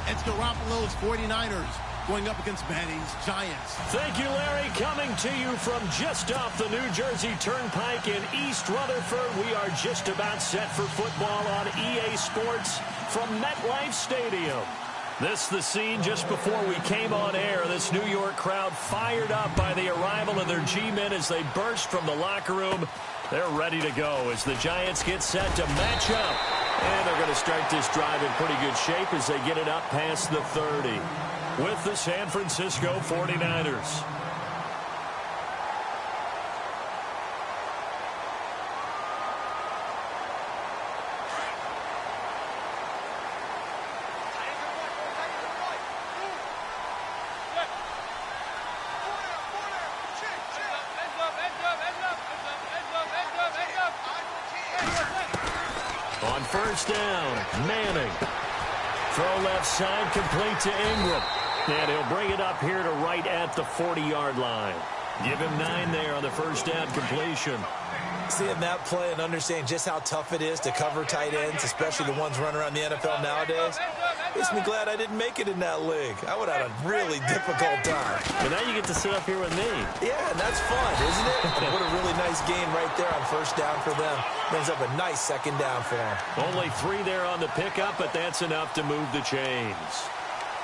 It's Garoppolo's 49ers going up against Manning's Giants. Thank you, Larry. Coming to you from just off the New Jersey Turnpike in East Rutherford. We are just about set for football on EA Sports from MetLife Stadium. This the scene just before we came on air. This New York crowd fired up by the arrival of their G-men as they burst from the locker room. They're ready to go as the Giants get set to match up. And they're going to start this drive in pretty good shape as they get it up past the 30 with the San Francisco 49ers. On first down, Manning. Throw left side, complete to Ingram. And he'll bring it up here to right at the 40-yard line. Give him 9 there on the first down completion. Seeing that play and understanding just how tough it is to cover tight ends, especially the ones running around the NFL nowadays, makes me glad I didn't make it in that league. I would have had a really difficult time. But now you get to sit up here with me. Yeah, and that's fun, isn't it? And what a really nice gain right there on first down for them. Brings up a nice second down for them. Only 3 there on the pickup, but that's enough to move the chains.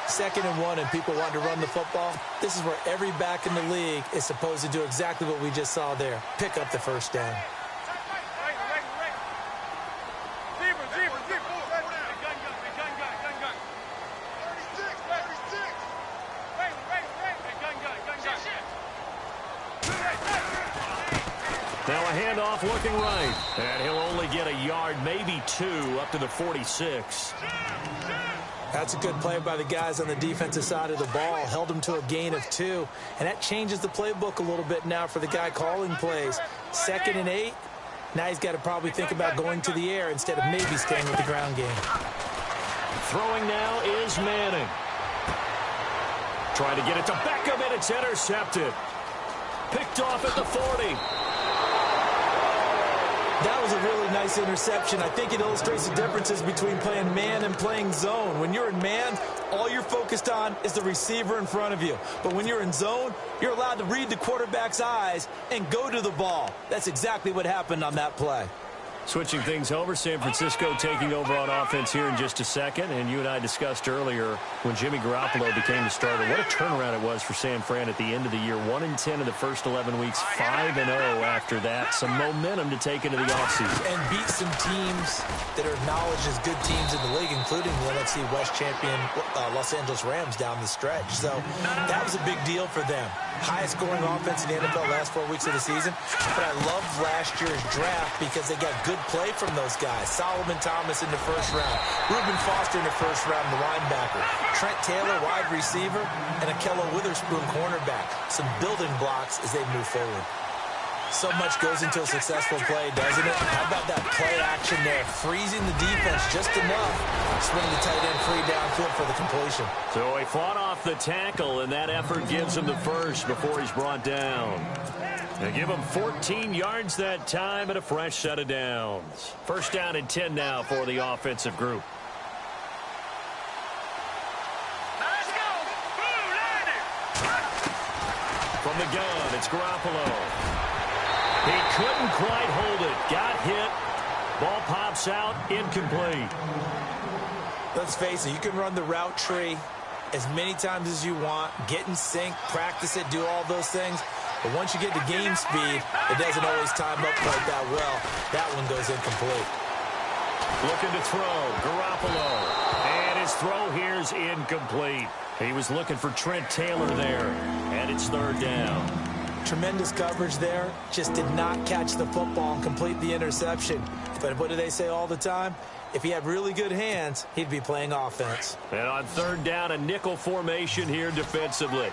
2nd and 1 and people want to run the football. This is where every back in the league is supposed to do exactly what we just saw there. Pick up the first down. Now a handoff looking right. And he'll only get a yard, maybe 2, up to the 46. That's a good play by the guys on the defensive side of the ball. Held them to a gain of 2. And that changes the playbook a little bit now for the guy calling plays. 2nd and 8. Now he's got to probably think about going to the air instead of maybe staying with the ground game. Throwing now is Manning. Trying to get it to Beckham, and it's intercepted. Picked off at the 40. That was a really nice interception. I think it illustrates the differences between playing man and playing zone. When you're in man, all you're focused on is the receiver in front of you. But when you're in zone, you're allowed to read the quarterback's eyes and go to the ball. That's exactly what happened on that play. Switching things over, San Francisco taking over on offense here in just a second. And you and I discussed earlier when Jimmy Garoppolo became the starter, what a turnaround it was for San Fran at the end of the year. 1-10 in the first 11 weeks, 5-0 after that. Some momentum to take into the offseason. And beat some teams that are acknowledged as good teams in the league, including the NFC West champion Los Angeles Rams down the stretch. So that was a big deal for them. Highest scoring offense in the NFL last 4 weeks of the season. But I loved last year's draft because they got good play from those guys. Solomon Thomas in the first round. Reuben Foster in the first round, the linebacker. Trent Taylor, wide receiver. And Akello Witherspoon, cornerback. Some building blocks as they move forward. So much goes into a successful play, doesn't it? How about that play action there? Freezing the defense just enough. Swinging the tight end free downfield for the completion. So he fought off the tackle, and that effort gives him the first before he's brought down. They give him 14 yards that time and a fresh set of downs. First down and 10 now for the offensive group. From the gun, it's Garoppolo. He couldn't quite hold it. Got hit. Ball pops out. Incomplete. Let's face it, you can run the route tree as many times as you want, get in sync, practice it, do all those things. But once you get to game speed, it doesn't always time up quite that well. That one goes incomplete. Looking to throw, Garoppolo. And his throw here's incomplete. He was looking for Trent Taylor there, and it's 3rd down. Tremendous coverage there. Just did not catch the football and complete the interception. But what do they say all the time? If he had really good hands, he'd be playing offense. And on 3rd down, a nickel formation here defensively.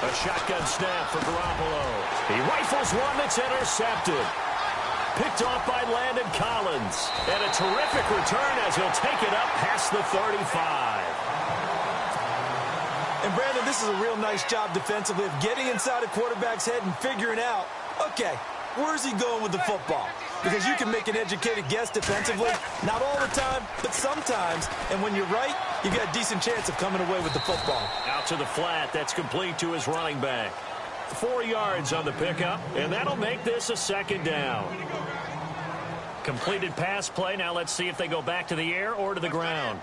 A shotgun snap for Garoppolo. He rifles one that's intercepted. Picked off by Landon Collins. And a terrific return as he'll take it up past the 35. And, Brandon, this is a real nice job defensively of getting inside a quarterback's head and figuring out, okay, where's he going with the football? Because you can make an educated guess defensively, not all the time, but sometimes. And when you're right, you got a decent chance of coming away with the football. Out to the flat. That's complete to his running back. 4 yards on the pickup, and that'll make this a second down. Completed pass play. Now let's see if they go back to the air or to the ground.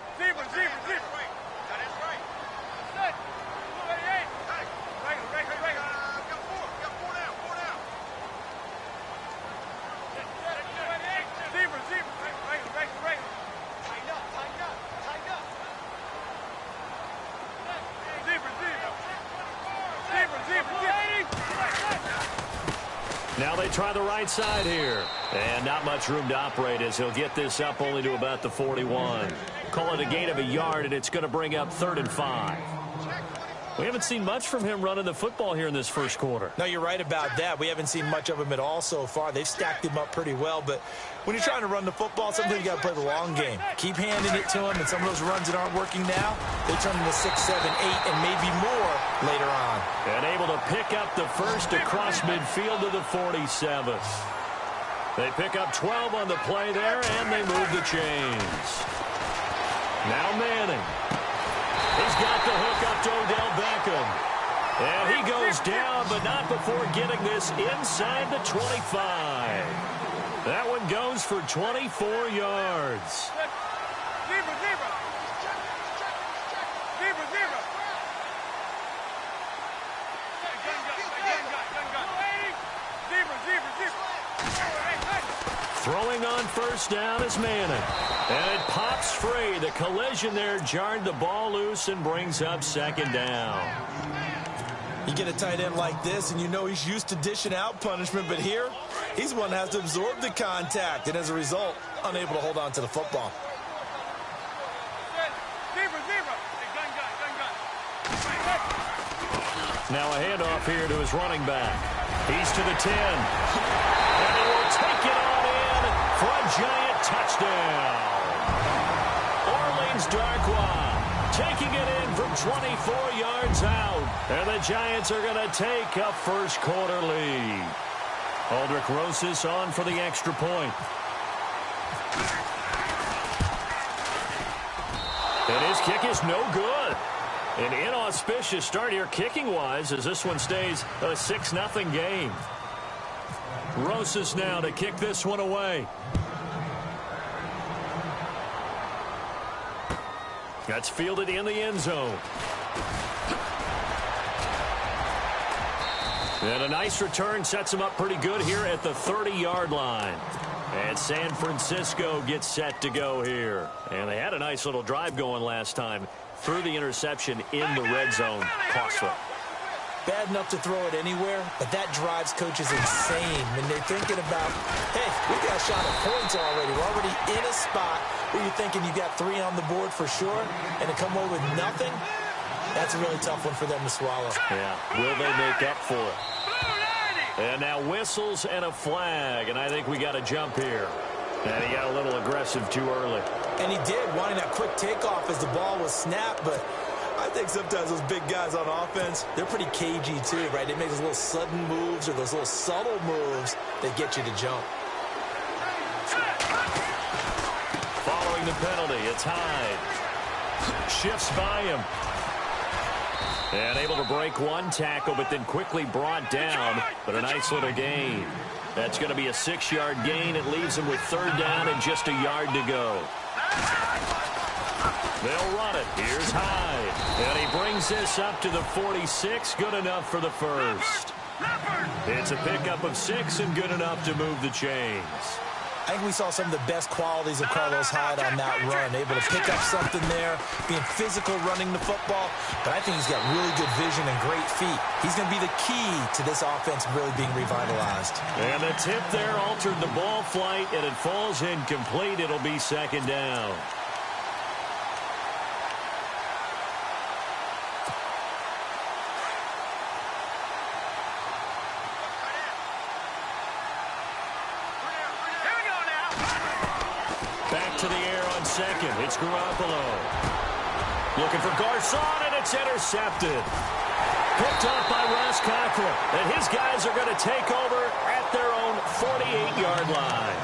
Now they try the right side here. And not much room to operate as he'll get this up only to about the 41. Call it a gain of a yard, and it's going to bring up 3rd and 5. We haven't seen much from him running the football here in this first quarter. No, you're right about that. We haven't seen much of him at all so far. They've stacked him up pretty well, but when you're trying to run the football, sometimes you got to play the long game. Keep handing it to him, and some of those runs that aren't working now, they turn into 6, 7, 8, and maybe more later on. And able to pick up the first across midfield to the 47. They pick up 12 on the play there, and they move the chains. Now Manning. He's got the hook up to Odell Beckham. And he goes down, but not before getting this inside the 25. That one goes for 24 yards. Throwing on first down is Manning. And it pops free. The collision there jarred the ball loose and brings up second down. You get a tight end like this, and you know he's used to dishing out punishment, but here, he's the one that has to absorb the contact, and as a result, unable to hold on to the football. Now a handoff here to his running back. He's to the 10. And he will take it on in for a giant touchdown. Orleans Darkwa taking it in from 24 yards out. And the Giants are going to take a first quarter lead. Aldrich Rosas on for the extra point. And his kick is no good. An inauspicious start here kicking-wise as this one stays a 6-0 game. Rosas now to kick this one away. That's fielded in the end zone. And a nice return sets him up pretty good here at the 30-yard line. And San Francisco gets set to go here. And they had a nice little drive going last time. Through the interception in the red zone. Costly. Bad enough to throw it anywhere, but that drives coaches insane when they're thinking about, hey, we got a shot at points already. We're already in a spot where you're thinking you got 3 on the board for sure, and to come away with nothing, that's a really tough one for them to swallow. Yeah, will they make up for it? And now whistles and a flag, and I think we got a jump here. And he got a little aggressive too early. And he did, wanting that quick takeoff as the ball was snapped, but I think sometimes those big guys on offense, they're pretty cagey too, right? They make those little sudden moves or those little subtle moves that get you to jump. Following the penalty, it's Hyde. Shifts by him. And able to break one tackle, but then quickly brought down. But a nice little gain. That's going to be a 6-yard gain. It leaves him with 3rd down and just a yard to go. They'll run it. Here's Hyde. And he brings this up to the 46. Good enough for the first. It's a pickup of 6 and good enough to move the chains. I think we saw some of the best qualities of Carlos Hyde on that run. Able to pick up something there, being physical running the football. But I think he's got really good vision and great feet. He's going to be the key to this offense really being revitalized. And the tip there altered the ball flight, and it falls incomplete. It'll be 2nd down. Back to the air on 2nd. It's Garoppolo. Looking for Garcon, and it's intercepted. Picked off by Ross Cockrell. And his guys are going to take over at their own 48-yard line.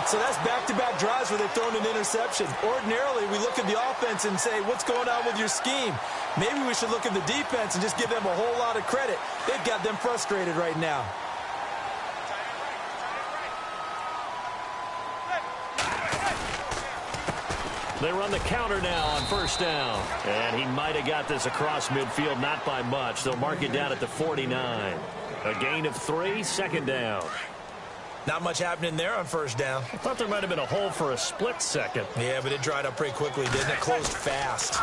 So that's back-to-back drives where they've thrown an interception. Ordinarily, we look at the offense and say, what's going on with your scheme? Maybe we should look at the defense and just give them a whole lot of credit. They've got them frustrated right now. They run the counter now on first down. And he might have got this across midfield, not by much. They'll mark it down at the 49. A gain of 3, second down. Not much happening there on first down. I thought there might have been a hole for a split second. Yeah, but it dried up pretty quickly, didn't it? Closed fast.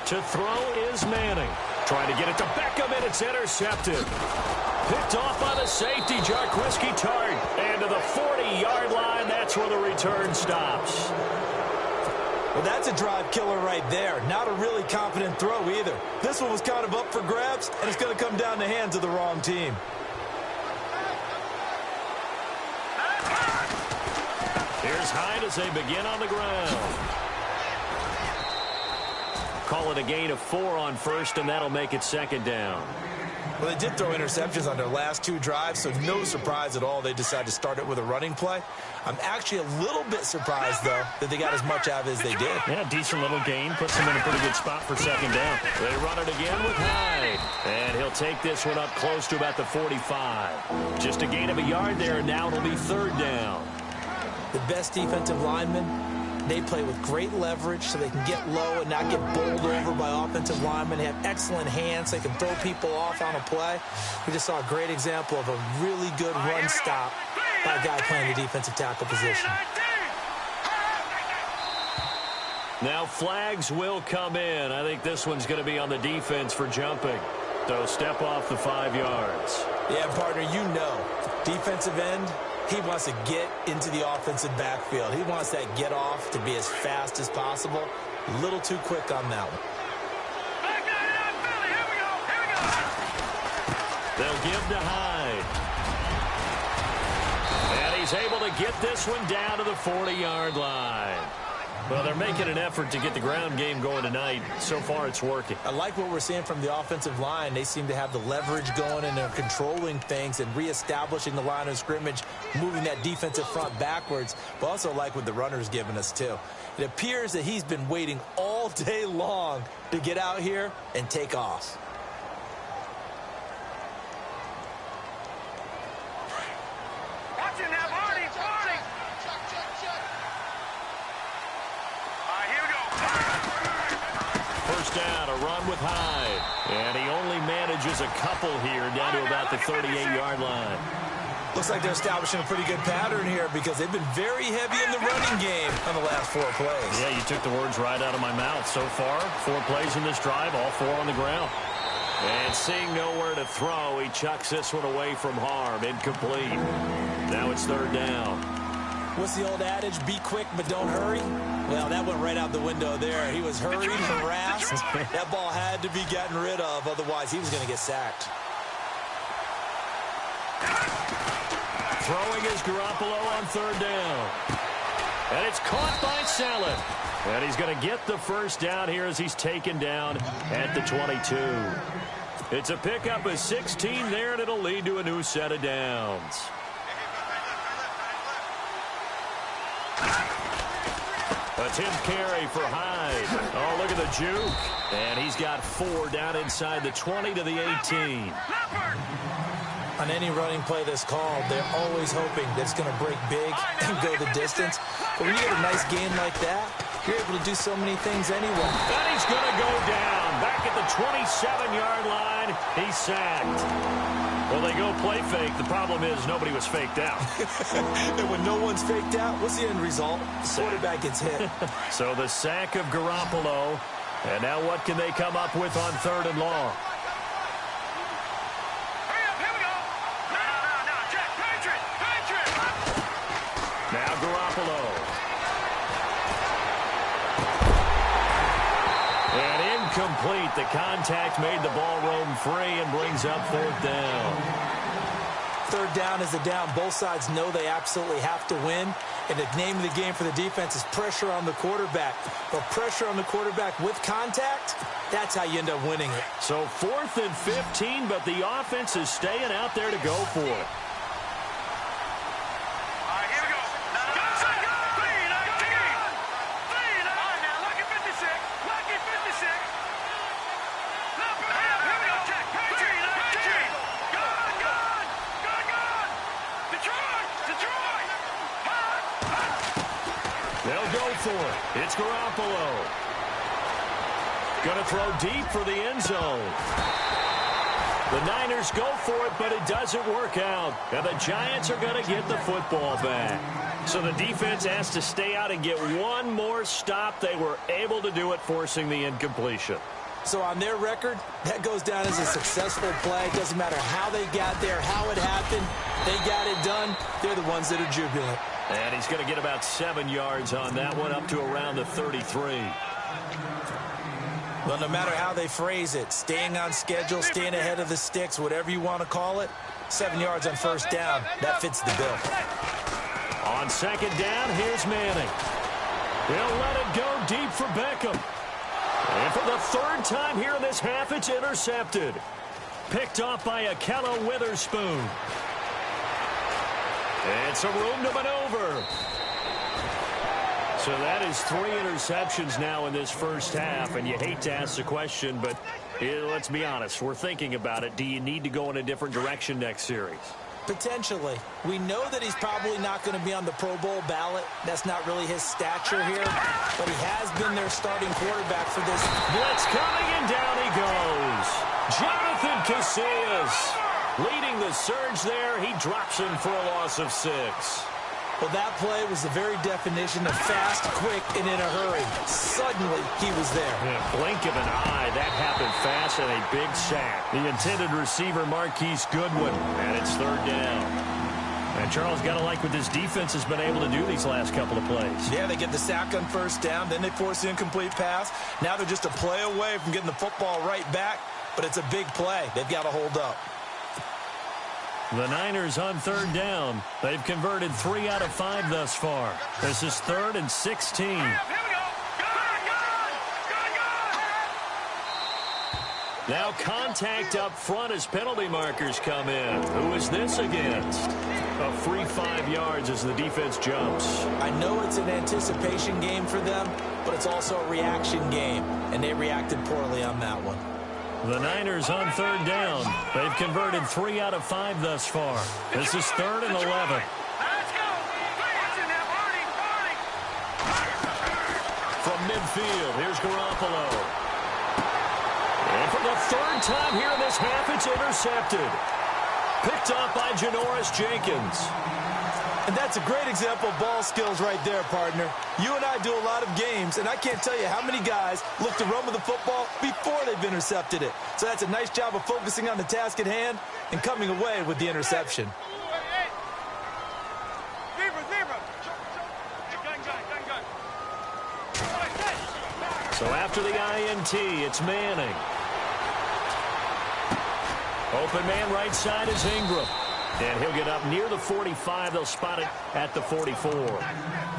To throw is Manning. Trying to get it to Beckham, and it's intercepted. Picked off by the safety, Jarquiski Tart. And to the 40-yard line, that's where the return stops. Well, that's a drive killer right there. Not a really confident throw either. This one was kind of up for grabs, and it's going to come down the hands of the wrong team. Here's Hyde as they begin on the ground. Call it a gain of 4 on first, and that'll make it second down. Well, they did throw interceptions on their last 2 drives, so no surprise at all they decided to start it with a running play. I'm actually a little bit surprised, though, that they got as much out of it as they did. Yeah, decent little gain. Puts them in a pretty good spot for second down. They run it again with Hyde. And he'll take this one up close to about the 45. Just a gain of a yard there, and now it'll be third down. The best defensive linemen, they play with great leverage so they can get low and not get bowled over by offensive linemen. They have excellent hands. They can throw people off on a play. We just saw a great example of a really good run stop by a guy playing the defensive tackle position. Now flags will come in. I think this one's going to be on the defense for jumping. So step off the 5 yards. Yeah, partner, you know, defensive end, he wants to get into the offensive backfield. He wants that get off to be as fast as possible. A little too quick on that one. They'll give to Hyde. And he's able to get this one down to the 40-yard line. Well, they're making an effort to get the ground game going tonight. So far, it's working. I like what we're seeing from the offensive line. They seem to have the leverage going, and they're controlling things and reestablishing the line of scrimmage, moving that defensive front backwards. But also like what the runner's giving us, too. It appears that he's been waiting all day long to get out here and take off. Down, a run with Hyde. And he only manages a couple here down to about the 38-yard line. Looks like they're establishing a pretty good pattern here because they've been very heavy in the running game on the last 4 plays. Yeah, you took the words right out of my mouth. So far, 4 plays in this drive, all 4 on the ground. And seeing nowhere to throw, he chucks this one away from harm. Incomplete. Now it's third down. What's the old adage? Be quick, but don't hurry. Well, that went right out the window there. He was hurried, harassed. That ball had to be gotten rid of. Otherwise, he was going to get sacked. Throwing is Garoppolo on third down. And it's caught by Saleh. And he's going to get the first down here as he's taken down at the 22. It's a pickup of 16 there, and it'll lead to a new set of downs. Attempt carry for Hyde. Oh, look at the juke. And he's got 4 down inside the 20 to the 18. On any running play that's called, they're always hoping that it's going to break big and go the distance. But when you get a nice gain like that, you're able to do so many things anyway. And he's going to go down. Back at the 27-yard line, he's sacked. Well, they go play fake. The problem is nobody was faked out. And when no one's faked out, what's the end result? The quarterback gets hit. So the sack of Garoppolo. And now what can they come up with on third and long? Now Garoppolo. And incomplete. The contact made the ball roam free and brings up fourth down. third down is the down. Both sides know they absolutely have to win. And the name of the game for the defense is pressure on the quarterback. But pressure on the quarterback with contact, that's how you end up winning it. So 4th and 15, but the offense is staying out there to go for it. It's Garoppolo. Going to throw deep for the end zone. The Niners go for it, but it doesn't work out. And the Giants are going to get the football back. So the defense has to stay out and get one more stop. They were able to do it, forcing the incompletion. So on their record, that goes down as a successful play. It doesn't matter how they got there, how it happened. They got it done. They're the ones that are jubilant. And he's going to get about 7 yards on that one, up to around the 33. Well, no matter how they phrase it, staying on schedule, staying ahead of the sticks, whatever you want to call it, 7 yards on first down, that fits the bill. On second down, here's Manning. He'll let it go deep for Beckham. And for the third time here in this half, it's intercepted. Picked off by Akello Witherspoon. And some room to maneuver. So that is 3 interceptions now in this first half. And you hate to ask the question, but let's be honest. We're thinking about it. Do you need to go in a different direction next series? Potentially. We know that he's probably not going to be on the Pro Bowl ballot. That's not really his stature here. But he has been their starting quarterback for this. Blitz coming, and down he goes. Jonathan Casillas leading the surge there. He drops him for a loss of 6. Well, that play was the very definition of fast, quick, and in a hurry. Suddenly, he was there. In a blink of an eye, that happened fast, and a big sack. The intended receiver, Marquise Goodwin, and it's third down. And Charles, got to like what this defense has been able to do these last couple of plays. Yeah, they get the sack on first down, then they force the incomplete pass. Now they're just a play away from getting the football right back, but it's a big play. They've got to hold up. The Niners on third down. They've converted 3 out of 5 thus far. This is 3rd and 16. Now contact up front as penalty markers come in. Who is this against? A free 5 yards as the defense jumps. I know it's an anticipation game for them, but it's also a reaction game, and they reacted poorly on that one. The Niners on third down. They've converted 3 out of 5 thus far. This is 3rd and 11. From midfield, here's Garoppolo. And for the third time here in this half, it's intercepted. Picked off by Janoris Jenkins. And that's a great example of ball skills right there, partner. You and I do a lot of games, and I can't tell you how many guys look to run with the football before they've intercepted it. So that's a nice job of focusing on the task at hand and coming away with the interception. So after the INT, it's Manning. Open man right side is Ingram. And he'll get up near the 45. They'll spot it at the 44.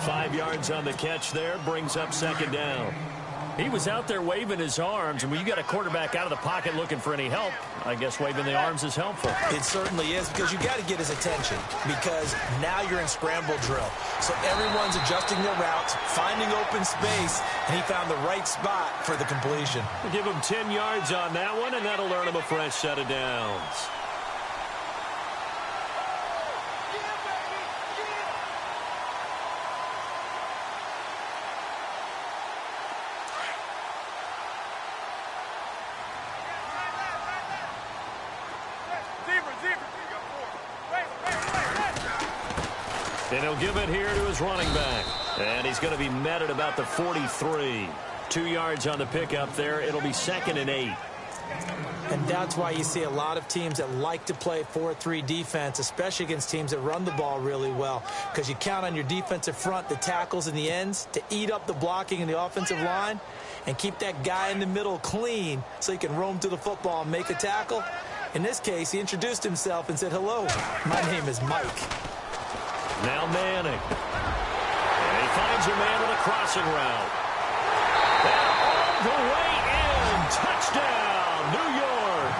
5 yards on the catch there. Brings up second down. He was out there waving his arms. And when you got a quarterback out of the pocket looking for any help, I guess waving the arms is helpful. It certainly is, because you got to get his attention, because now you're in scramble drill. So everyone's adjusting their routes, finding open space, and he found the right spot for the completion. We'll give him 10 yards on that one, and that'll earn him a fresh set of downs. And he'll give it here to his running back. And he's going to be met at about the 43. 2 yards on the pickup there. It'll be 2nd and 8. And that's why you see a lot of teams that like to play 4-3 defense, especially against teams that run the ball really well, because you count on your defensive front, the tackles and the ends, to eat up the blocking in the offensive line and keep that guy in the middle clean so he can roam through the football and make a tackle. In this case, he introduced himself and said, "Hello, my name is Mike." Now Manning. And he finds a man with a crossing route. And all the way in. Touchdown, New York.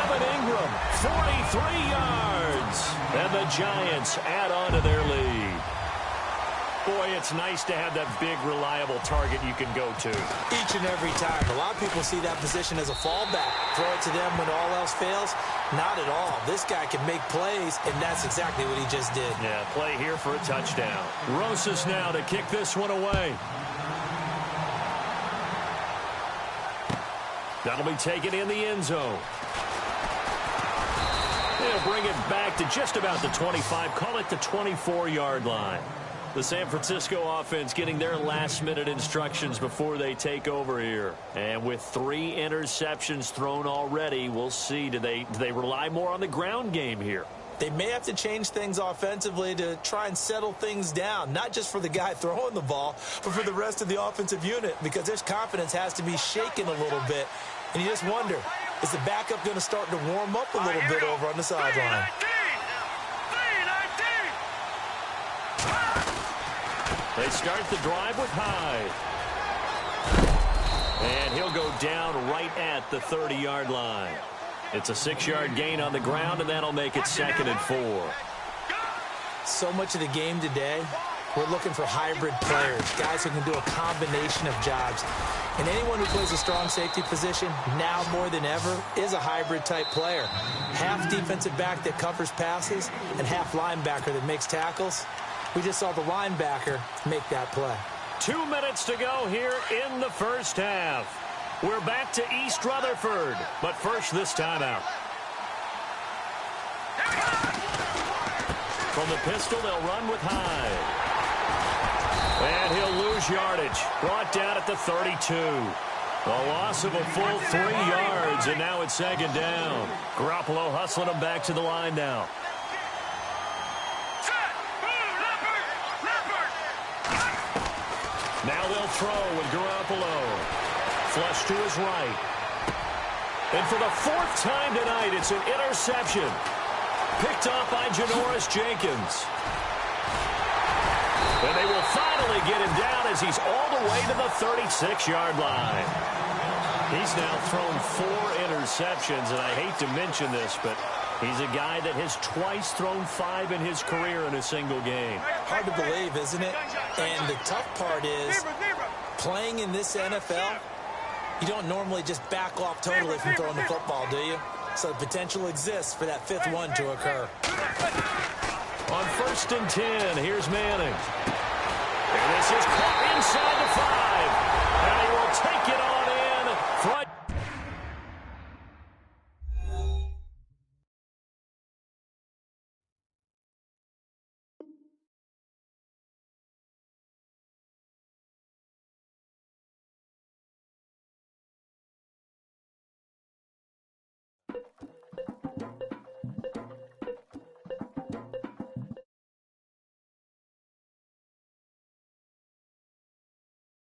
Evan Ingram, 43 yards. And the Giants add on to their lead. Boy, it's nice to have that big, reliable target you can go to. Each and every time. A lot of people see that position as a fallback. Throw it to them when all else fails. Not at all. This guy can make plays, and that's exactly what he just did. Yeah, play here for a touchdown. Rosas now to kick this one away. That'll be taken in the end zone. They'll bring it back to just about the 25. Call it the 24-yard line. The San Francisco offense getting their last-minute instructions before they take over here. And with 3 interceptions thrown already, we'll see. Do they rely more on the ground game here? They may have to change things offensively to try and settle things down, not just for the guy throwing the ball, but for the rest of the offensive unit, because their confidence has to be shaken a little bit. And you just wonder, is the backup going to start to warm up a little bit over on the sideline? They start the drive with Hyde. And he'll go down right at the 30-yard line. It's a 6-yard gain on the ground, and that'll make it 2nd and 4. So much of the game today, we're looking for hybrid players, guys who can do a combination of jobs. And anyone who plays a strong safety position, now more than ever, is a hybrid-type player. Half defensive back that covers passes and half linebacker that makes tackles. We just saw the linebacker make that play. 2 minutes to go here in the first half. We're back to East Rutherford, but first this timeout. From the pistol, they'll run with Hyde. And he'll lose yardage. Brought down at the 32. A loss of a full 3 yards, and now it's 2nd down. Garoppolo hustling him back to the line now. Now they'll throw with Garoppolo. Flush to his right. And for the 4th time tonight, it's an interception. Picked off by Janoris Jenkins. And they will finally get him down as he's all the way to the 36-yard line. He's now thrown 4 interceptions, and I hate to mention this, but he's a guy that has twice thrown 5 in his career in a single game. Hard to believe, isn't it? And the tough part is, playing in this NFL, you don't normally just back off totally from throwing the football, do you? So the potential exists for that 5th one to occur. On 1st and 10, here's Manning. And this is